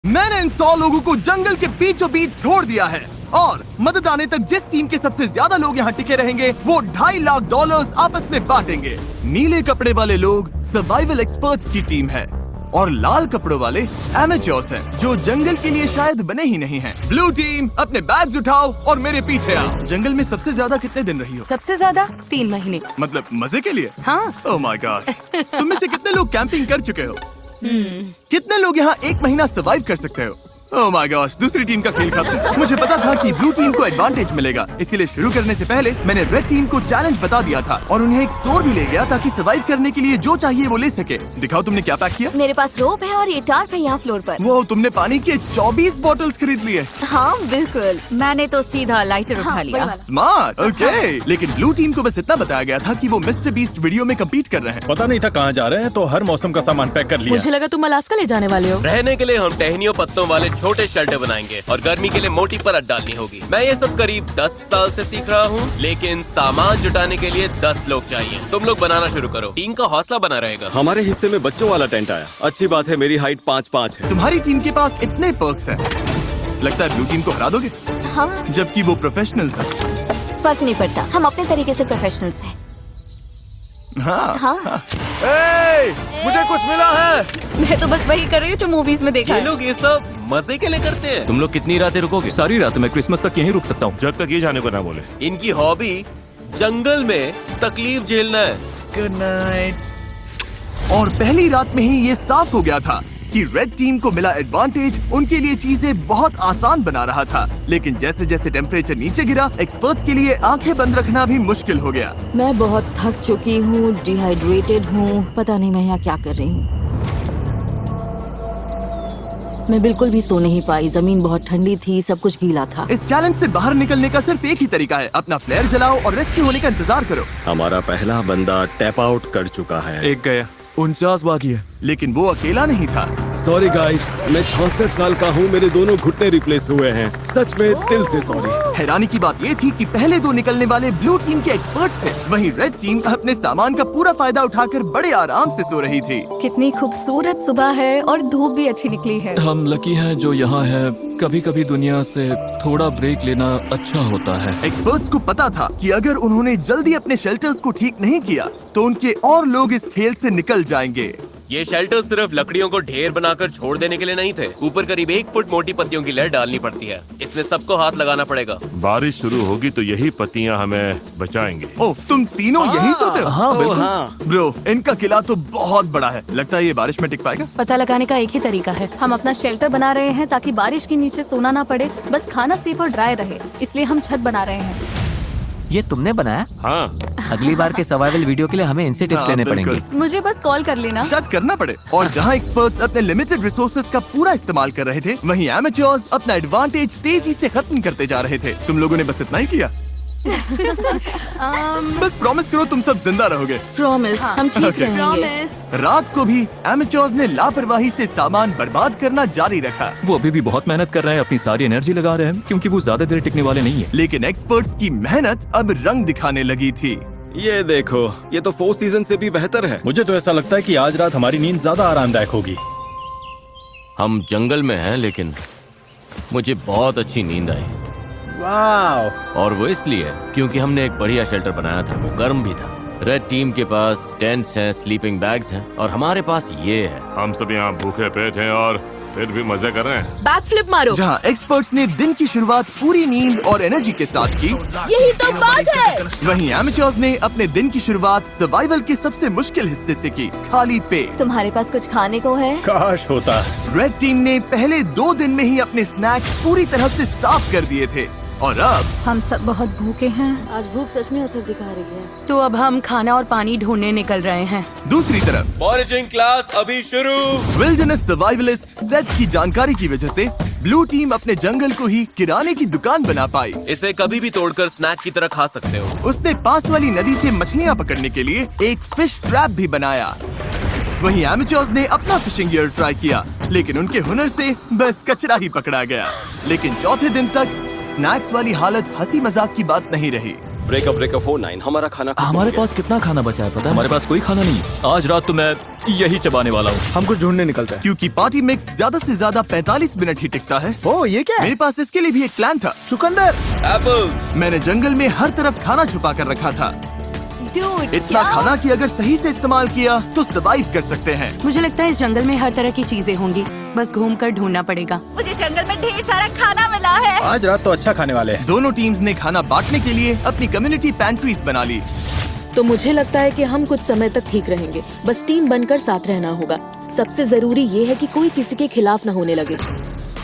मैंने इन 100 लोगों को जंगल के बीचों बीच छोड़ दिया है और मदद आने तक जिस टीम के सबसे ज्यादा लोग यहाँ टिके रहेंगे वो $2.5 लाख आपस में बांटेंगे। नीले कपड़े वाले लोग सर्वाइवल एक्सपर्ट्स की टीम है और लाल कपड़ों वाले एमेच्योर्स हैं जो जंगल के लिए शायद बने ही नहीं हैं। ब्लू टीम अपने बैग्स उठाओ और मेरे पीछे आओ। जंगल में सबसे ज्यादा कितने दिन रही हो? सबसे ज्यादा 3 महीने। मतलब मजे के लिए? हाँ। Oh my gosh. तुम में से कितने लोग कैंपिंग कर चुके हो? कितने लोग यहाँ 1 महीना सर्वाइव कर सकते हो? ओह माय गॉश, दूसरी टीम का खेल खत्म। मुझे पता था कि ब्लू टीम को एडवांटेज मिलेगा, इसीलिए शुरू करने से पहले मैंने रेड टीम को चैलेंज बता दिया था और उन्हें एक स्टोर भी ले गया ताकि सर्वाइव करने के लिए जो चाहिए वो ले सके। दिखाओ तुमने क्या पैक किया। मेरे पास रोप है और ये टार्प है यहाँ फ्लोर पर। वो तुमने पानी के 24 बॉटल्स खरीद लिए। हाँ बिल्कुल। मैंने तो सीधा लाइटर उठा लिया। स्मार्ट। ओके। लेकिन ब्लू टीम को बस इतना बताया गया था कि वो मिस्टर बीस्ट वीडियो में कम्पीट कर रहे हैं। पता नहीं था कहाँ जा रहे हैं, तो हर मौसम का सामान पैक कर लिया। मुझे लगा तुम अलास्का ले जाने वाले हो। रहने के लिए हम टहनियों पत्तों वाले छोटे शेल्टर बनाएंगे और गर्मी के लिए मोटी परत डालनी होगी। मैं ये सब करीब 10 साल से सीख रहा हूँ, लेकिन सामान जुटाने के लिए 10 लोग चाहिए। तुम लोग बनाना शुरू करो, टीम का हौसला बना रहेगा। हमारे हिस्से में बच्चों वाला टेंट आया। अच्छी बात है, मेरी हाइट 5'5" है। तुम्हारी टीम के पास इतने पर्क्स हैं, लगता है ब्लू टीम को हरा दोगे। हाँ, जबकि वो प्रोफेशनल्स हैं। फर्क नहीं पड़ता, हम अपने तरीके से प्रोफेशनल्स हैं। हाँ। हाँ। मुझे कुछ मिला है। मैं तो बस वही कर रही हूँ जो मूवीज में देखा ये है। लोग ये सब मजे के लिए करते हैं। तुम लोग कितनी रातें रुकोगे? सारी रात। मैं क्रिसमस तक यहीं रुक सकता हूँ जब तक ये जाने को ना बोले। इनकी हॉबी जंगल में तकलीफ झेलना है। Good night. और पहली रात में ही ये साफ हो गया था कि रेड टीम को मिला एडवांटेज उनके लिए चीजें बहुत आसान बना रहा था, लेकिन जैसे जैसे टेम्परेचर नीचे गिरा, एक्सपर्ट्स के लिए आंखें बंद रखना भी मुश्किल हो गया। मैं बहुत थक चुकी हूँ, डिहाइड्रेटेड हूँ, पता नहीं मैं यहाँ क्या कर रही हूँ। मैं बिल्कुल भी सो नहीं पाई, जमीन बहुत ठंडी थी, सब कुछ गीला था। इस चैलेंज से बाहर निकलने का सिर्फ एक ही तरीका है, अपना फ्लेयर जलाओ और रेस्क्यू होने का इंतजार करो। हमारा पहला बंदा टैप आउट कर चुका है। एक गया। 49 बाकी है। लेकिन वो अकेला नहीं था। सॉरी गाइस, मैं 66 साल का हूँ, मेरे दोनों घुटने रिप्लेस हुए हैं। सच में दिल से सॉरी। हैरानी की बात ये थी कि पहले 2 निकलने वाले ब्लू टीम के एक्सपर्ट्स थे, वहीं रेड टीम अपने सामान का पूरा फायदा उठाकर बड़े आराम से सो रही थी। कितनी खूबसूरत सुबह है और धूप भी अच्छी निकली है। हम लकी हैं जो यहाँ है। कभी कभी दुनिया से थोड़ा ब्रेक लेना अच्छा होता है। एक्सपर्ट्स को पता था कि अगर उन्होंने जल्दी अपने शेल्टर्स को ठीक नहीं किया तो उनके और लोग इस खेल से निकल जाएंगे। ये शेल्टर सिर्फ लकड़ियों को ढेर बनाकर छोड़ देने के लिए नहीं थे। ऊपर करीब 1 फुट मोटी पत्तियों की लेयर डालनी पड़ती है। इसमें सबको हाथ लगाना पड़ेगा। बारिश शुरू होगी तो यही पत्तियां हमें बचाएंगे। ओह, तुम तीनों यहीं सोते हो? हाँ, बिल्कुल। ब्रो, इनका किला तो बहुत बड़ा है, लगता है ये बारिश में टिक पाएगा। पता लगाने का एक ही तरीका है, हम अपना शेल्टर बना रहे हैं ताकि बारिश के नीचे सोना ना पड़े, बस खाना सेफ और ड्राई रहे, इसलिए हम छत बना रहे हैं। ये तुमने बनाया? हाँ। अगली बार के सर्वाइवल वीडियो के लिए हमें इनसे टिप्स हाँ, लेने बिल्कुल। पड़ेंगे। मुझे बस कॉल कर लेना। शायद करना पड़े। और जहाँ एक्सपर्ट्स अपने लिमिटेड रिसोर्सेज का पूरा इस्तेमाल कर रहे थे, वहीं एमेच्योर्स अपना एडवांटेज तेजी से खत्म करते जा रहे थे। तुम लोगों ने बस इतना ही किया। बस प्रॉमिस करो तुम सब जिंदा रहोगे। प्रॉमिस, हम ठीक Okay. रहेंगे। रात को भी एमेच्योर्स ने लापरवाही से सामान बर्बाद करना जारी रखा, वो अभी भी बहुत मेहनत कर रहे हैं, अपनी सारी एनर्जी लगा रहे हैं, क्योंकि वो ज्यादा देर टिकने वाले नहीं है। लेकिन एक्सपर्ट्स की मेहनत अब रंग दिखाने लगी थी। ये देखो, ये तो 4 सीजन से भी बेहतर है। मुझे तो ऐसा लगता है कि आज रात हमारी नींद ज्यादा आरामदायक होगी। हम जंगल में हैं, लेकिन मुझे बहुत अच्छी नींद आई। वाह। और वो इसलिए क्योंकि हमने एक बढ़िया शेल्टर बनाया था, वो गर्म भी था। रेड टीम के पास टेंट्स हैं, स्लीपिंग बैग्स हैं और हमारे पास ये है। हम सब यहाँ भूखे पेट हैं और फिर भी मजे कर रहे हैं। बैक फ्लिप मारो। जहाँ एक्सपर्ट्स ने दिन की शुरुआत पूरी नींद और एनर्जी के साथ की, यही तो बात है। वहीं एमेच्योर्स ने अपने दिन की शुरुआत सर्वाइवल के सबसे मुश्किल हिस्से से की, खाली पेट। तुम्हारे पास कुछ खाने को है? काश होता। रेड टीम ने पहले 2 दिन में ही अपने स्नैक्स पूरी तरह से साफ कर दिए थे और अब हम सब बहुत भूखे हैं, आज भूख सच में असर दिखा रही है। तो अब हम खाना और पानी ढूंढने निकल रहे हैं। दूसरी तरफ फॉरेजिंग क्लास अभी शुरू। विल्डरनेस सर्वाइवलिस्ट सेथ की जानकारी की वजह से ब्लू टीम अपने जंगल को ही किराने की दुकान बना पाई। इसे कभी भी तोड़कर स्नैक की तरह खा सकते हो। उसने पास वाली नदी से मछलियाँ पकड़ने के लिए एक फिश ट्रैप भी बनाया। वहीं एमेच्योर्स ने अपना फिशिंग गियर ट्राई किया, लेकिन उनके हुनर से बस कचरा ही पकड़ा गया। लेकिन चौथे दिन तक स्नैक्स वाली हालत हंसी मजाक की बात नहीं रही। ब्रेकअप 49 हमारा खाना हमारे पास कितना खाना बचा है पता है? हमारे पास कोई खाना नहीं। आज रात तो मैं यही चबाने वाला हूँ। हम कुछ ढूंढने निकलते हैं क्योंकि पार्टी मिक्स ज्यादा से ज्यादा 45 मिनट ही टिकता है। ओ ये क्या? मेरे पास इसके लिए भी एक प्लान था। चुकंदर एप्पल। मैंने जंगल में हर तरफ खाना छुपा कर रखा था। Dude, इतना खाना कि अगर सही से इस्तेमाल किया तो सर्वाइव कर सकते हैं। मुझे लगता है इस जंगल में हर तरह की चीजें होंगी, बस घूम कर ढूंढना पड़ेगा। मुझे जंगल में ढेर सारा खाना मिला है। आज रात तो अच्छा खाने वाले हैं। दोनों टीम्स ने खाना बांटने के लिए अपनी कम्युनिटी पैंट्रीज बना ली। तो मुझे लगता है कि हम कुछ समय तक ठीक रहेंगे, बस टीम बनकर साथ रहना होगा। सबसे जरूरी ये है कि कोई किसी के खिलाफ न होने लगे।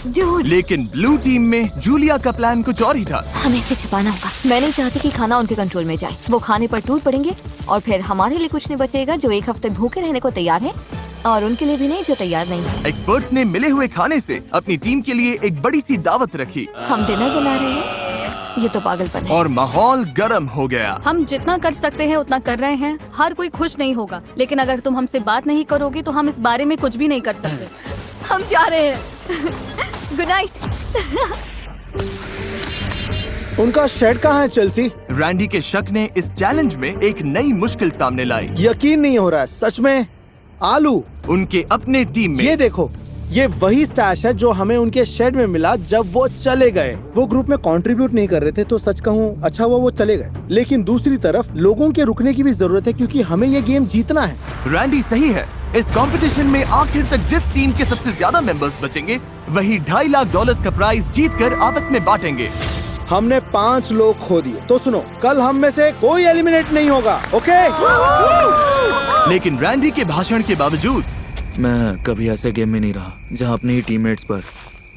Dude, लेकिन ब्लू टीम में जूलिया का प्लान कुछ और ही था। हमें इसे छिपाना होगा। मैं नहीं चाहती कि खाना उनके कंट्रोल में जाए। वो खाने पर टूट पड़ेंगे और फिर हमारे लिए कुछ नहीं बचेगा जो एक हफ्ते भूखे रहने को तैयार है, और उनके लिए भी नहीं जो तैयार नहीं है। एक्सपर्ट्स ने मिले हुए खाने से अपनी टीम के लिए एक बड़ी सी दावत रखी हम डिनर बना रहे हैं, ये तो पागलपन है। और माहौल गर्म हो गया। हम जितना कर सकते हैं उतना कर रहे हैं। हर कोई खुश नहीं होगा, लेकिन अगर तुम हमसे बात नहीं करोगे तो हम इस बारे में कुछ भी नहीं कर सकते। हम जा रहे हैं। Good night. उनका शेड कहाँ है चेल्सी? रैंडी के शक ने इस चैलेंज में एक नई मुश्किल सामने लाई। यकीन नहीं हो रहा है, सच में। आलू उनके अपने टीम में ये देखो, ये वही स्टैश है जो हमें उनके शेड में मिला जब वो चले गए। वो ग्रुप में कंट्रीब्यूट नहीं कर रहे थे तो सच कहूँ अच्छा हुआ वो चले गए। लेकिन दूसरी तरफ लोगों के रुकने की भी जरूरत है क्योंकि हमें ये गेम जीतना है। रैंडी सही है। इस कंपटीशन में आखिर तक जिस टीम के सबसे ज्यादा मेंबर्स बचेंगे वही $2.5 लाख का प्राइज जीतकर आपस में बांटेंगे। हमने 5 लोग खो दिए, तो सुनो, कल हम में से कोई एलिमिनेट नहीं होगा, ओके? लेकिन रैंडी के भाषण के बावजूद मैं कभी ऐसे गेम में नहीं रहा जहाँ अपने ही टीममेट्स पर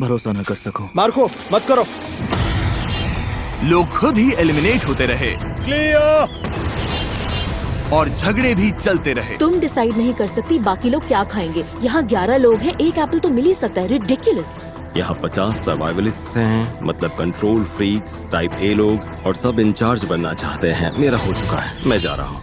भरोसा न कर सकूं। मार्को मत करो। लोग खुद ही एलिमिनेट होते रहे और झगड़े भी चलते रहे। तुम डिसाइड नहीं कर सकती बाकी लोग क्या खाएंगे। यहाँ 11 लोग हैं, एक एप्पल तो मिल ही सकता है। रिडिकुलस। यहाँ 50 सर्वाइवलिस्ट्स हैं, मतलब कंट्रोल फ्रीक्स टाइप ए लोग, और सब इंचार्ज बनना चाहते हैं। मेरा हो चुका है, मैं जा रहा हूँ,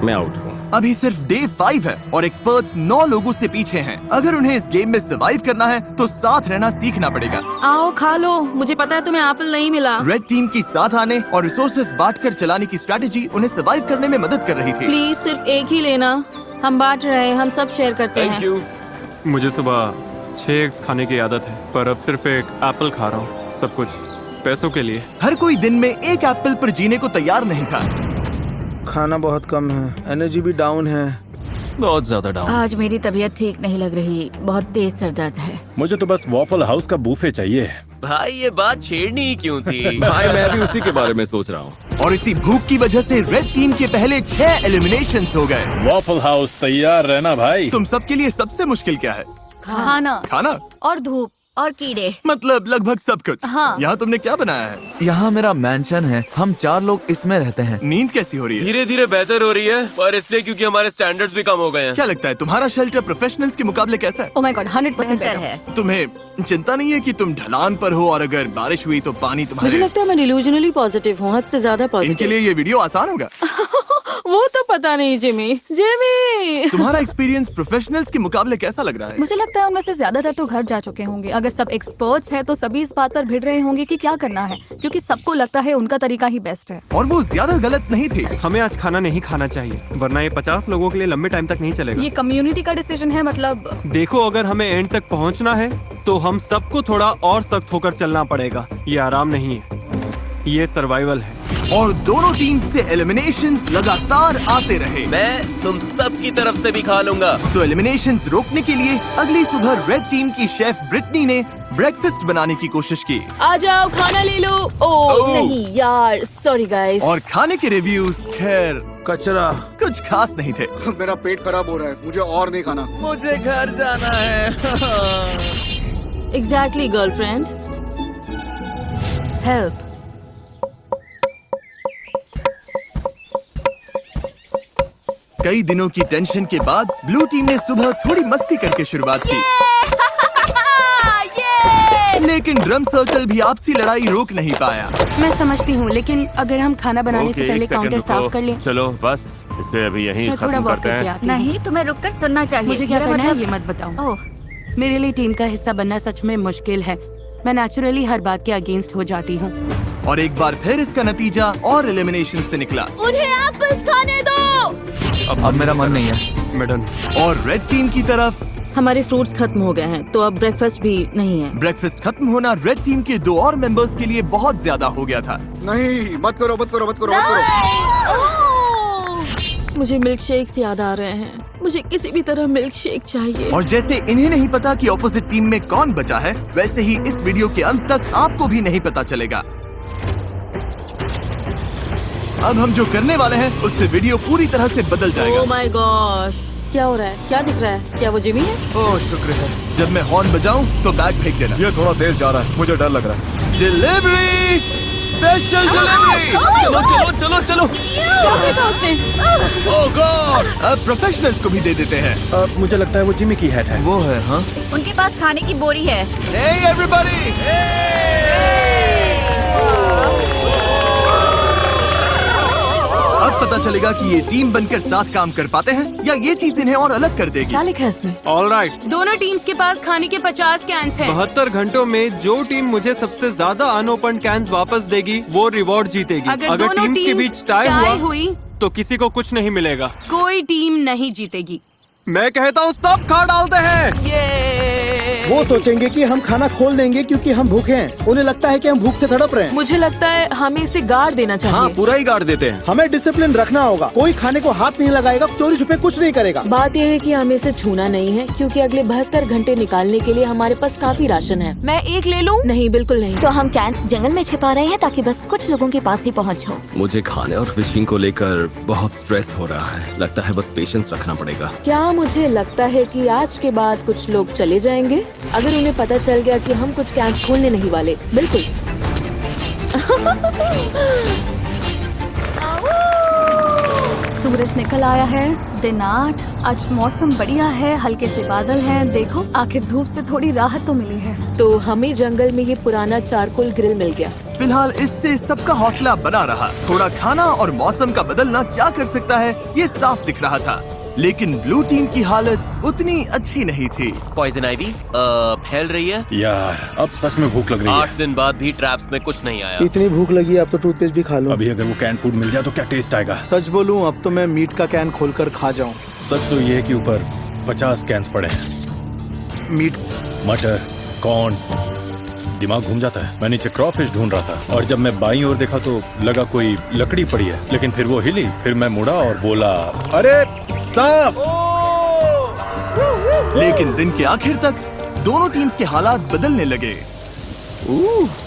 मैं आउट हूँ। अभी सिर्फ डे 5 है और एक्सपर्ट्स 9 लोगों से पीछे हैं। अगर उन्हें इस गेम में सर्वाइव करना है तो साथ रहना सीखना पड़ेगा। आओ खा लो, मुझे पता है तुम्हें एप्पल नहीं मिला। रेड टीम की साथ आने और रिसोर्सेज बांटकर चलाने की स्ट्रेटेजी उन्हें सर्वाइव करने में मदद कर रही थी। प्लीज सिर्फ एक ही लेना, हम बांट रहे हैं, हम सब शेयर करते हैं। Thank you. मुझे सुबह 6 एग्स खाने की आदत है, पर अब सिर्फ एक एप्पल खा रहा हूँ, सब कुछ पैसों के लिए। हर कोई दिन में एक एप्पल पर जीने को तैयार नहीं था। खाना बहुत कम है, एनर्जी भी डाउन है, बहुत ज्यादा डाउन। आज मेरी तबीयत ठीक नहीं लग रही, बहुत तेज सर दर्द है। मुझे तो बस वॉफल हाउस का बूफे चाहिए। भाई ये बात छेड़नी ही क्यों थी? भाई मैं भी उसी के बारे में सोच रहा हूँ। और इसी भूख की वजह से रेड टीम के पहले 6 एलिमिनेशंस हो गए। वॉफल हाउस तैयार रहना भाई। तुम सबके लिए सबसे मुश्किल क्या है? खाना और धूप और कीड़े, मतलब लगभग सब कुछ। हाँ। यहाँ तुमने क्या बनाया है? यहाँ मेरा मैंशन है, हम 4 लोग इसमें रहते हैं। नींद कैसी हो रही है? धीरे धीरे बेहतर हो रही है, पर इसलिए क्योंकि हमारे स्टैंडर्ड्स भी कम हो गए हैं। क्या लगता है तुम्हारा शेल्टर प्रोफेशनल्स के मुकाबले कैसा है? ओह माय गॉड, 100% बेहतर better। है। तुम्हें चिंता नहीं है कि तुम ढलान पर हो और अगर बारिश हुई तो पानी मुझे तुम्हारे? लगता है मैं डिल्यूजनली पॉजिटिव हूँ, हद से ज्यादा इनके पॉजिटिव। लिए ये वीडियो आसान होगा। वो तो पता नहीं जिमी। तुम्हारा एक्सपीरियंस प्रोफेशनल्स के मुकाबले कैसा लग रहा है? मुझे लगता है उनमें से ज्यादातर तो घर जा चुके होंगे। अगर सब एक्सपर्ट्स हैं तो सभी इस बात पर भिड़ रहे होंगे कि क्या करना है, क्योंकि सबको लगता है उनका तरीका ही बेस्ट है। और वो ज्यादा गलत नहीं थे। हमें आज खाना नहीं खाना चाहिए, वरना ये 50 लोगों के लिए लंबे टाइम तक नहीं चलेगा। ये कम्युनिटी का डिसीजन है, मतलब देखो, अगर हमें एंड तक पहुंचना है तो हम सबको थोड़ा और सख्त होकर चलना पड़ेगा। ये आराम नहीं है, ये सर्वाइवल है। और दोनों टीम से एलिमिनेशंस लगातार आते रहे। मैं तुम सब की तरफ से भी खा लूंगा। तो एलिमिनेशंस रोकने के लिए अगली सुबह रेड टीम की शेफ ब्रिटनी ने ब्रेकफास्ट बनाने की कोशिश की। आ जाओ खाना ले लो। ओह नहीं यार, सॉरी गाइस। और खाने के रिव्यूज खैर कचरा, कुछ खास नहीं थे। मेरा पेट खराब हो रहा है, मुझे और नहीं खाना। मुझे घर जाना है। Exactly girlfriend, help. कई दिनों की टेंशन के बाद ब्लू टीम ने सुबह थोड़ी मस्ती करके शुरुआत की। लेकिन ड्रम सर्कल भी आपसी लड़ाई रोक नहीं पाया। मैं समझती हूँ, लेकिन अगर हम खाना बनाने से पहले काउंटर साफ कर लें। चलो बस इसे अभी यहीं मैं थोड़ा खत्म वॉक करते करके हैं। आती हूँ। नहीं तुम्हें रुककर सुनना चाहिए। मुझे क्या मेरा करना है मतलब- ये मत बताओ। ओह मेरे लिए टीम का हिस्सा बनना सच में मुश्किल है। मैं नेचुरली हर बात के अगेंस्ट हो जाती हूँ। और एक बार फिर इसका नतीजा और एलिमिनेशन से निकला। उन्हें एप्पल्स खाने दो। अब मेरा मन नहीं है। मैडम, और रेड टीम की तरफ हमारे फ्रूट्स खत्म हो गए हैं, तो अब ब्रेकफास्ट भी नहीं है। ब्रेकफास्ट खत्म होना रेड टीम के 2 और मेंबर्स के लिए बहुत ज्यादा हो गया था। नहीं, मत करो मत करो मत करो मत करो। मुझे मिल्क शेक्स याद आ रहे हैं। मुझे किसी भी तरह मिल्क शेक चाहिए। और जैसे इन्हें नहीं पता कि ऑपोजिट टीम में कौन बचा है, वैसे ही इस वीडियो के अंत तक आपको भी नहीं पता चलेगा। अब हम जो करने वाले हैं उससे वीडियो पूरी तरह से बदल जाएगा। ओह माय गॉश, क्या हो रहा है? क्या दिख रहा है? क्या वो जिमी है? ओह शुक्र है। जब मैं हॉर्न बजाऊं तो बैग फेंक देना। ये थोड़ा तेज जा रहा है, मुझे डर लग रहा है। Delivery, special delivery. चलो चलो चलो चलो। क्या फेंका उसने? ओह गॉड। अब प्रोफेशनल्स को भी दे देते हैं। मुझे लगता है वो जिमी की हैट है। वो है, हाँ। उनके पास खाने की बोरी है। Hey everybody! अब पता चलेगा कि ये टीम बनकर साथ काम कर पाते हैं या ये चीज इन्हें और अलग कर देगी। क्या लिखा है इसमें? All right. दोनों टीम्स के पास खाने के 50 कैंस हैं। 72 घंटों में जो टीम मुझे सबसे ज्यादा अनओपन कैंस वापस देगी वो रिवॉर्ड जीतेगी। अगर दोनों टीम्स के टीम्स बीच टाई टाई हुआ हुई तो किसी को कुछ नहीं मिलेगा। कोई टीम नहीं जीतेगी। मैं कहता हूँ सब खा डालते हैं। वो सोचेंगे कि हम खाना खोल देंगे क्योंकि हम भूखे हैं। उन्हें लगता है कि हम भूख से तड़प रहे हैं। मुझे लगता है हमें इसे गाड़ देना चाहिए। हाँ, पूरा ही गाड़ देते हैं। हमें डिसिप्लिन रखना होगा। कोई खाने को हाथ नहीं लगाएगा, चोरी छुपे कुछ नहीं करेगा। बात यह है कि हमें इसे छूना नहीं है, क्योंकि अगले 72 घंटे निकालने के लिए हमारे पास काफी राशन है। मैं एक ले लूं? नहीं, बिल्कुल नहीं। तो हम कैंस जंगल में छिपा रहे हैं ताकि बस कुछ लोगों के पास ही पहुंच हो। मुझे खाने और फिशिंग को लेकर बहुत स्ट्रेस हो रहा है। लगता है बस पेशेंस रखना पड़ेगा। क्या मुझे लगता है कि आज के बाद कुछ लोग चले जाएंगे अगर उन्हें पता चल गया कि हम कुछ कैंप खोलने नहीं वाले। बिल्कुल। सूरज निकल आया है। दिन 8। आज मौसम बढ़िया है, हल्के से बादल हैं। देखो, आखिर धूप से थोड़ी राहत तो मिली है। तो हमें जंगल में ये पुराना चारकोल ग्रिल मिल गया। फिलहाल इससे सबका हौसला बना रहा। थोड़ा खाना और मौसम का बदलना क्या कर सकता है ये साफ दिख रहा था। लेकिन ब्लू टीम की हालत उतनी अच्छी नहीं थी। पॉइजन आइवी फैल रही है। यार, अब सच में भूख लग रही है। 8 दिन बाद भी ट्रैप्स में कुछ नहीं आया। इतनी भूख लगी, अब तो टूथपेस्ट भी खा लूं। अभी अगर वो कैन फूड मिल जाए तो क्या टेस्ट आएगा। सच बोलूं, अब तो मैं मीट का कैन खोलकर खा जाऊं। सच तो ये है कि ऊपर 50 कैंस पड़े हैं। मीट, मटर, कॉर्न, दिमाग घूम जाता है। मैं नीचे क्रॉफिश ढूंढ रहा था और जब मैं बाईं ओर देखा तो लगा कोई लकड़ी पड़ी है, लेकिन फिर वो हिली। फिर मैं मुड़ा और बोला, अरे सांप! लेकिन दिन के आखिर तक दोनों टीम्स के हालात बदलने लगे।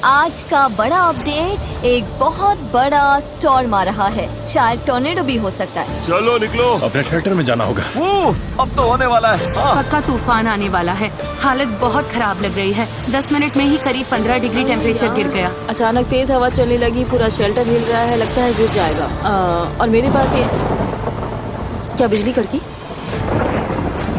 आज का बड़ा अपडेट, एक बहुत बड़ा स्टॉर्म आ रहा है। शायद टॉर्नेडो भी हो सकता है। चलो निकलो। अपने शेल्टर में जाना होगा। अब तो होने वाला है। पक्का तूफान आने वाला है। हालत बहुत खराब लग रही है। 10 मिनट में ही करीब 15 डिग्री टेम्परेचर गिर गया। अचानक तेज हवा चलने लगी, पूरा शेल्टर हिल रहा है, लगता है गिर जाएगा। और मेरे पास ये क्या बिजली कड़की?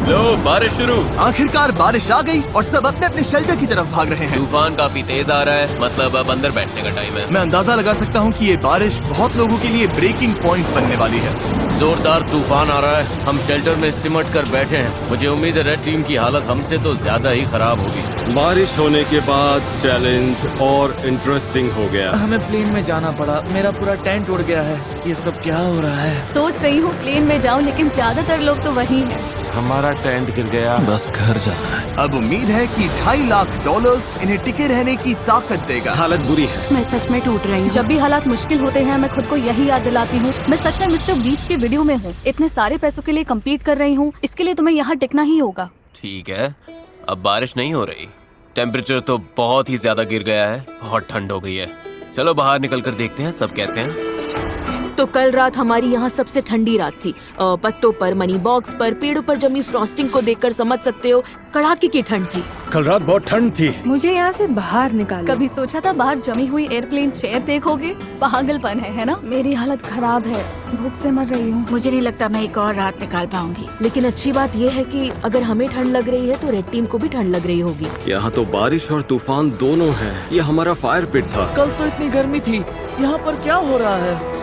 लो, बारिश शुरू। आखिरकार बारिश आ गई और सब अपने अपने शेल्टर की तरफ भाग रहे हैं। तूफान काफी तेज आ रहा है, मतलब अब अंदर बैठने का टाइम है। मैं अंदाजा लगा सकता हूँ कि ये बारिश बहुत लोगों के लिए ब्रेकिंग पॉइंट बनने वाली है। जोरदार तूफान आ रहा है। हम शेल्टर में सिमट कर बैठे हैं। मुझे उम्मीद है रेड टीम की हालत हमसे तो ज्यादा ही खराब होगी। बारिश होने के बाद चैलेंज और इंटरेस्टिंग हो गया। हमें प्लेन में जाना पड़ा। मेरा पूरा टेंट उड़ गया है। ये सब क्या हो रहा है? सोच रही हूँ प्लेन में जाऊँ, लेकिन ज्यादातर लोग तो वही हैं। हमारा टेंट गिर गया। बस घर जाना है। अब उम्मीद है कि $2.5 लाख इन्हें टिके रहने की ताकत देगा। हालत बुरी है। मैं सच में टूट रही हूँ। जब भी हालात मुश्किल होते हैं, मैं खुद को यही याद दिलाती हूँ, मैं सच में मिस्टर बीस्ट के वीडियो में हूँ। इतने सारे पैसों के लिए कम्पीट कर रही हूँ, इसके लिए तुम्हें यहाँ टिकना ही होगा। ठीक है, अब बारिश नहीं हो रही। टेम्परेचर तो बहुत ही ज्यादा गिर गया है। बहुत ठंड हो गई है। चलो बाहर निकल कर देखते हैं सब कैसे हैं। तो कल रात हमारी यहाँ सबसे ठंडी रात थी। पत्तों पर, मनी बॉक्स पर, पेड़ों पर जमी फ्रॉस्टिंग को देखकर समझ सकते हो कड़ाके की ठंड थी। कल रात बहुत ठंड थी। मुझे यहाँ से बाहर निकालो। कभी सोचा था बाहर जमी हुई एयरप्लेन चेयर देखोगे? पागलपन है ना? मेरी हालत खराब है, भूख से मर रही हूँ। मुझे नहीं लगता मैं एक और रात निकाल पाऊंगी। लेकिन अच्छी बात यह है कि अगर हमें ठंड लग रही है तो रेड टीम को भी ठंड लग रही होगी। यहाँ तो बारिश और तूफान दोनों है। ये हमारा फायर पिट था। कल तो इतनी गर्मी थी, यहाँ पर क्या हो रहा है?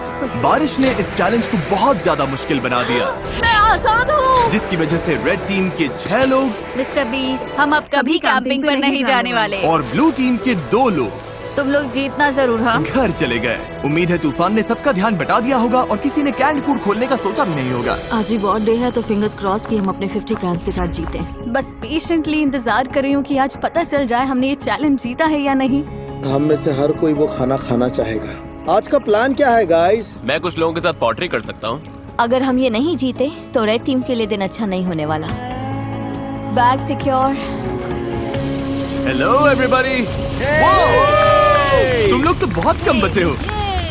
बारिश ने इस चैलेंज को बहुत ज्यादा मुश्किल बना दिया, मैं आजाद हूँ। जिसकी वजह से रेड टीम के 6 लोग मिस्टर बीस्ट, हम अब कभी कैंपिंग पर नहीं जाने वाले। और ब्लू टीम के 2 लोग तुम लोग जीतना जरूर। हाँ, घर चले गए। उम्मीद है तूफान ने सबका ध्यान बटा दिया होगा और किसी ने कैंड फूड खोलने का सोचा भी नहीं होगा। आज ही बॉड डे है तो फिंगर्स क्रॉस्ड कि हम अपने 50 कैंस के साथ जीते। बस पेशेंटली इंतजार कर रही हूँ कि आज पता चल जाए हमने ये चैलेंज जीता है या नहीं। हम में से हर कोई वो खाना खाना चाहेगा। आज का प्लान क्या है गाइस? मैं कुछ लोगों के साथ पॉटरी कर सकता हूँ। अगर हम ये नहीं जीते तो रेड टीम के लिए दिन अच्छा नहीं होने वाला। Bag secure. Hello everybody. तुम लोग तो बहुत कम बचे हो।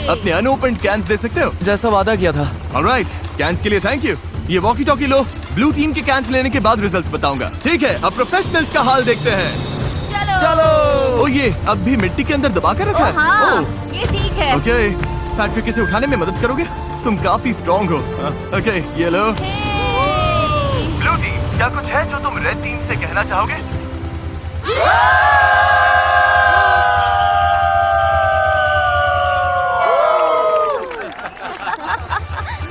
अपने अनओपन्ड कैंस दे सकते हो? जैसा वादा किया था। ऑलराइट, कैंस के लिए थैंक यू। ये वॉकी टॉकी लो। ब्लू टीम के कैंस लेने के बाद रिजल्ट्स बताऊंगा। ठीक है, अब प्रोफेशनल्स का हाल देखते हैं। चलो। ओ ये अब भी मिट्टी के अंदर दबा कर रखा है। हाँ, ये ठीक है। ओके, फैक्ट्री इसे उठाने में मदद करोगे? तुम काफी स्ट्रॉन्ग हो। ओके, ये लो। ब्लू टीम, क्या कुछ है जो तुम रेड टीम से कहना चाहोगे?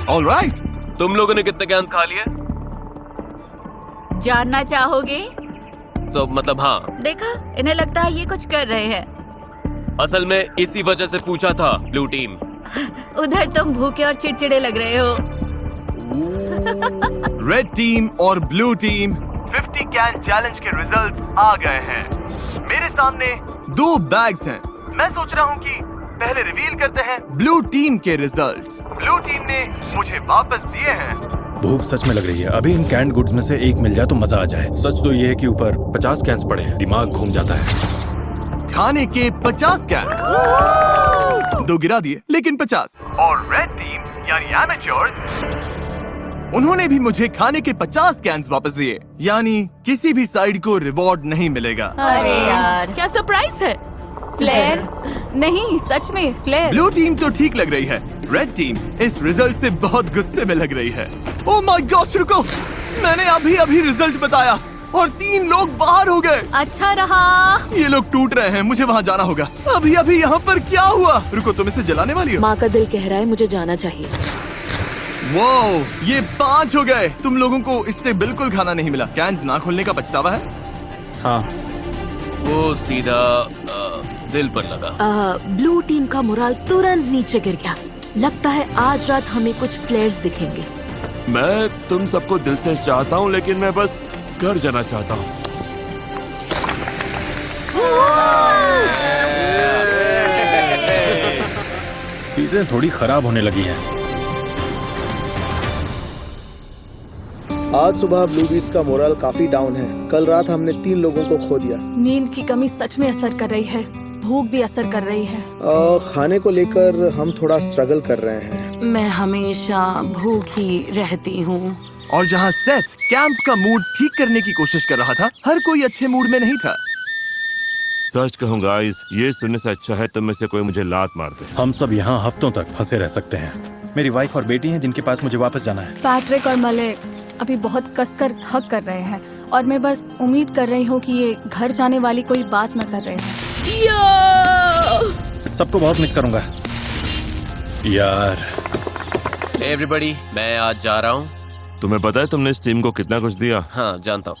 ऑलराइट, तुम लोगों ने कितने कैंस खा लिए? जानना चाहोगे? तो मतलब हाँ। देखा, इन्हें लगता है ये कुछ कर रहे हैं। असल में इसी वजह से पूछा था ब्लू टीम। उधर तुम भूखे और चिड़चिड़े लग रहे हो। रेड टीम और ब्लू टीम 50 कैन चैलेंज के रिजल्ट्स आ गए हैं। मेरे सामने 2 बैग्स हैं। मैं सोच रहा हूँ कि पहले रिवील करते हैं ब्लू टीम के रिजल्ट्स। ब्लू टीम ने मुझे वापस दिए हैं। भूख सच में लग रही है। अभी इन कैंड गुड्स में से एक मिल जाए तो मजा आ जाए। सच तो ये है कि ऊपर 50 कैंस पड़े हैं। दिमाग घूम जाता है। खाने के 50 कैंस। 2 गिरा दिए, लेकिन 50। और रेड टीम यानी एमेच्योर्स, उन्होंने भी मुझे खाने के 50 कैंस वापस दिए। यानी किसी भी साइड को रिवॉर्ड नहीं मिलेगा। अरे यार, क्या सरप्राइज है? फ्लेयर? नहीं, सच में फ्लेयर। ब्लू टीम तो ठीक लग रही है। रेड टीम इस रिजल्ट से बहुत गुस्से में लग रही है। ओह माय गॉड, रुको, मैंने अभी रिजल्ट बताया और 3 लोग बाहर हो गए। अच्छा रहा। ये लोग टूट रहे हैं, मुझे वहाँ जाना होगा। अभी यहाँ पर क्या हुआ? रुको, तुम इसे जलाने वाली हो? माँ का दिल कह रहा है मुझे जाना चाहिए। वाओ, ये 5 हो गए। तुम लोगों को इससे बिल्कुल खाना नहीं मिला। कैंस ना खोलने का पछतावा है? हाँ। वो सीधा दिल पर लगा। ब्लू टीम का मोराल तुरंत नीचे गिर गया। लगता है आज रात हमें कुछ प्लेयर्स दिखेंगे। मैं तुम सबको दिल से चाहता हूँ, लेकिन मैं बस घर जाना चाहता हूँ। चीजें थोड़ी खराब होने लगी हैं। आज सुबह ब्लू बीस्ट का मोरल काफी डाउन है। कल रात हमने 3 लोगों को खो दिया। नींद की कमी सच में असर कर रही है। भूख भी असर कर रही है। खाने को लेकर हम थोड़ा स्ट्रगल कर रहे हैं। मैं हमेशा भूखी रहती हूँ। और जहाँ सेथ कैंप का मूड ठीक करने की कोशिश कर रहा था, हर कोई अच्छे मूड में नहीं था। सच कहूँ गाइस, ये सुनने से अच्छा है तुम में से कोई मुझे लात मार दे। हम सब यहाँ हफ्तों तक फंसे रह सकते हैं। मेरी वाइफ और बेटी हैं जिनके पास मुझे वापस जाना है। पैट्रिक और मलिक अभी बहुत कसकर हक कर रहे हैं और मैं बस उम्मीद कर रही हूँ कि ये घर जाने वाली कोई बात न कर रहे हैं। सबको बहुत मिस करूंगा यार। एवरीबॉडी, मैं आज जा रहा हूँ। तुम्हें पता है तुमने इस टीम को कितना कुछ दिया? हाँ, जानता हूँ।